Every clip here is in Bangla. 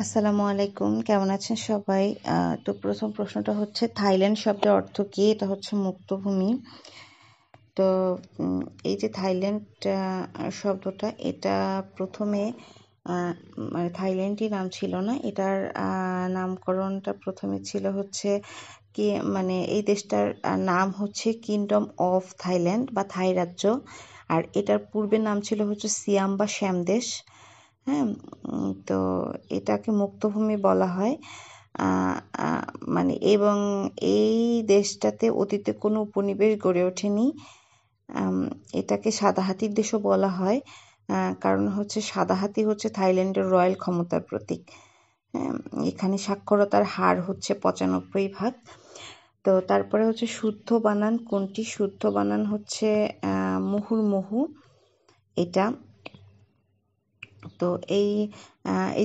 আসসালামু আলাইকুম, কেমন আছেন সবাই? তো প্রথম প্রশ্নটা হচ্ছে থাইল্যান্ড শব্দের অর্থ কি? এটা হচ্ছে মুক্তভূমি। তো এই যে থাইল্যান্ড শব্দটা, এটা প্রথমে মানে থাইল্যান্ডই নাম ছিল না, এটার নামকরণটা প্রথমে ছিল হচ্ছে কি, মানে এই দেশটার নাম হচ্ছে কিংডম অফ থাইল্যান্ড বা থাই রাজ্য। আর এটার পূর্বের নাম ছিল হচ্ছে সিয়াম বা শ্যাম দেশ। হ্যাঁ, তো এটাকে মুক্তভূমি বলা হয়। মানে এবং এই দেশটাতে অতীতে কোনো উপনিবেশ গড়ে ওঠেনি। এটাকে সাদা হাতির দেশও বলা হয়, কারণ হচ্ছে সাদা হাতি হচ্ছে থাইল্যান্ডের রয়্যাল ক্ষমতার প্রতীক। হ্যাঁ, এখানে সাক্ষরতার হার হচ্ছে 95%। তো তারপরে হচ্ছে শুদ্ধ বানান কোনটি? শুদ্ধ বানান হচ্ছে মুহুর্মুহু, এটা। তো এই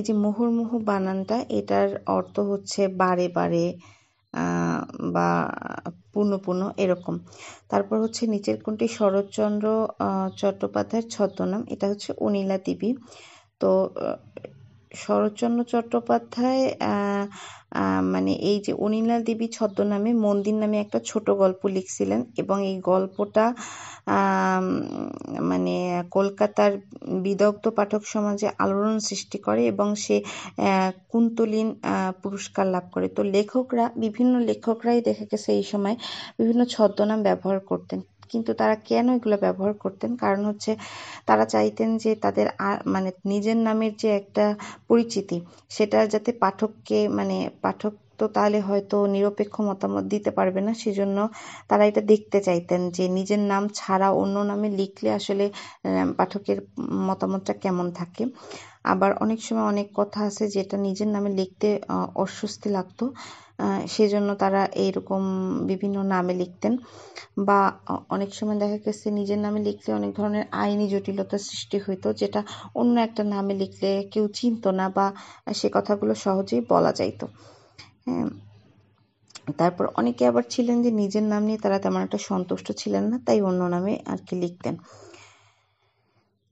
যে মুহুর্মুহু বানানটা, এটার অর্থ হচ্ছে বারে বারে বা পুনঃ পুনঃ এরকম। তারপর হচ্ছে নিচের কোনটি শরৎচন্দ্র চট্টোপাধ্যায়ের ছদ্মনাম? এটা হচ্ছে অনিলা দেবী। তো শরৎচন্দ্র চট্টোপাধ্যায় মানে এই যে অনিলা দেবী ছদ্মনামে মন্দির নামে একটা ছোট গল্প লিখছিলেন, এবং এই গল্পটা মানে কলকাতার বিদগ্ধ পাঠক সমাজে আলোড়ন সৃষ্টি করে এবং সে কুন্তলীন পুরস্কার লাভ করে। তো বিভিন্ন লেখকরাই দেখা গেছে এই সময় বিভিন্ন ছদ্মনাম ব্যবহার করতেন। কিন্তু তারা কেন এগুলো ব্যবহার করতেন? কারণ হচ্ছে তারা চাইতেন যে তাদের মানে নিজের নামের যে একটা পরিচিতি, সেটা যাতে পাঠক তো তাহলে হয়তো নিরপেক্ষ মতামত দিতে পারবে না, সেজন্য তারা এটা দেখতে চাইতেন যে নিজের নাম ছাড়া অন্য নামে লিখলে আসলে পাঠকের মতামতটা কেমন থাকে। আবার অনেক সময় অনেক কথা আছে যেটা নিজের নামে লিখতে অস্বস্তি লাগতো, সেজন্য তারা এইরকম বিভিন্ন নামে লিখতেন। বা অনেক সময় দেখা গেছে নিজের নামে লিখলে অনেক ধরনের আইনি জটিলতার সৃষ্টি হইতো, যেটা অন্য একটা নামে লিখলে কেউ চিনতো না, বা সে কথাগুলো সহজেই বলা যাইতো। হ্যাঁ, তারপর অনেকে আবার ছিলেন যে নিজের নাম নিয়ে তারা তেমন একটা সন্তুষ্ট ছিলেন না, তাই অন্য নামে আর কি লিখতেন।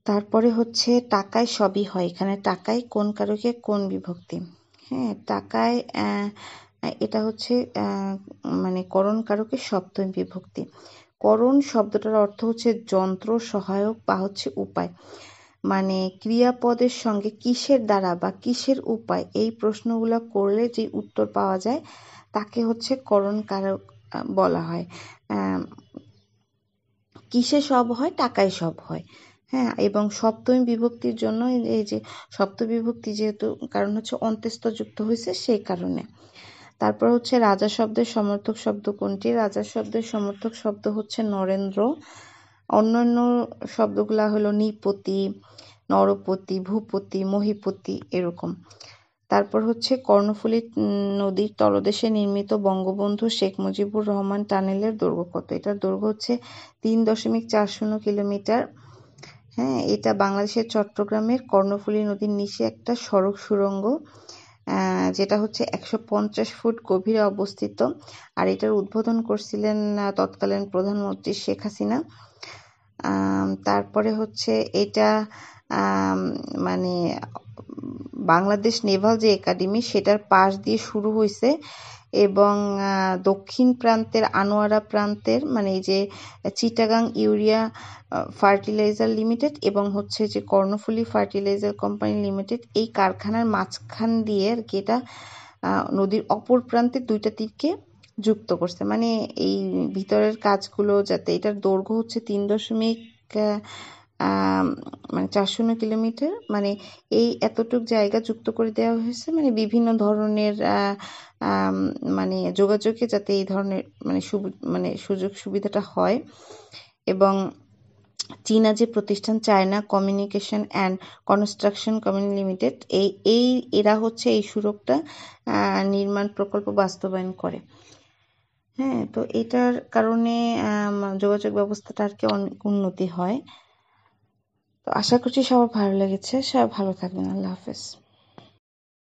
তারপরে হচ্ছে টাকায় সবই হয়। এখানে টাকায় কোন কারকে কোন বিভক্তি? হ্যাঁ, টাকায় এটা হচ্ছে মানে করণ কারকে সপ্তমী বিভক্তি। করণ শব্দটার অর্থ হচ্ছে যন্ত্র, সহায়ক বা হচ্ছে উপায়। মানে ক্রিয়াপদের সঙ্গে কিসের দ্বারা বা কিসের উপায়, এই প্রশ্নগুলো করলে যে উত্তর পাওয়া যায় তাকে হচ্ছে করণ কারক বলা হয়। কিসে সব হয়? টাকায় সব হয়। হ্যাঁ, এবং সপ্তমী বিভক্তির জন্য এই যে সপ্তমী বিভক্তি, যেহেতু কারণ হচ্ছে অন্ত্যেষ্ঠ যুক্ত হয়েছে সেই কারণে। তারপর হচ্ছে রাজা শব্দের সমর্থক শব্দ কোনটি? রাজা শব্দের সমর্থক শব্দ হচ্ছে নরেন্দ্র। অন্যান্য শব্দগুলা হলো নৃপতি, নরপতি, ভূপতি, মহীপতি এরকম। তারপর হচ্ছে কর্ণফুলী নদীর তলদেশে নির্মিত বঙ্গবন্ধু শেখ মুজিবুর রহমান টানেলের দৈর্ঘ্য কত? এটার দৈর্ঘ্য হচ্ছে 3.40 কিলোমিটার। হ্যাঁ, এটা বাংলাদেশের চট্টগ্রামের কর্ণফুলী নদীর নিচে একটা সড়ক সুড়ঙ্গ, যেটা হচ্ছে 150 ফুট গভীরে অবস্থিত। আর এটার উদ্বোধন করছিলেন তৎকালীন প্রধানমন্ত্রী শেখ হাসিনা। তারপরে হচ্ছে এটা মানে বাংলাদেশ নেভাল যে একাডেমি, সেটার পাশ দিয়ে শুরু হয়েছে, এবং দক্ষিণ প্রান্তের আনোয়ারা প্রান্তের মানে এই যে চিটাগাং ইউরিয়া ফার্টিলাইজার লিমিটেড এবং হচ্ছে যে কর্ণফুলী ফার্টিলাইজার কোম্পানি লিমিটেড, এই কারখানার মাঝখান দিয়ে আর কি এটা নদীর অপর প্রান্তের দুইটা তীরকে যুক্ত করছে। মানে এই ভিতরের কাজগুলো যাতে, এটার দৈর্ঘ্য হচ্ছে 3.40 কিলোমিটার। মানে এই এতটুক জায়গা যুক্ত করে দেওয়া হয়েছে, মানে বিভিন্ন ধরনের মানে যোগাযোগে যাতে এই ধরনের মানে সুযোগ সুবিধাটা হয়। এবং চীনা যে প্রতিষ্ঠান China communication and construction company limited, এরা হচ্ছে এই সড়কটা নির্মাণ প্রকল্প বাস্তবায়ন করে। হ্যাঁ, তো এটার কারণে যোগাযোগ ব্যবস্থাটা আর কি অনেক উন্নতি হয়। তো আশা করছি সবার ভালো লেগেছে। সবাই ভালো থাকবেন। আল্লাহ হাফেজ।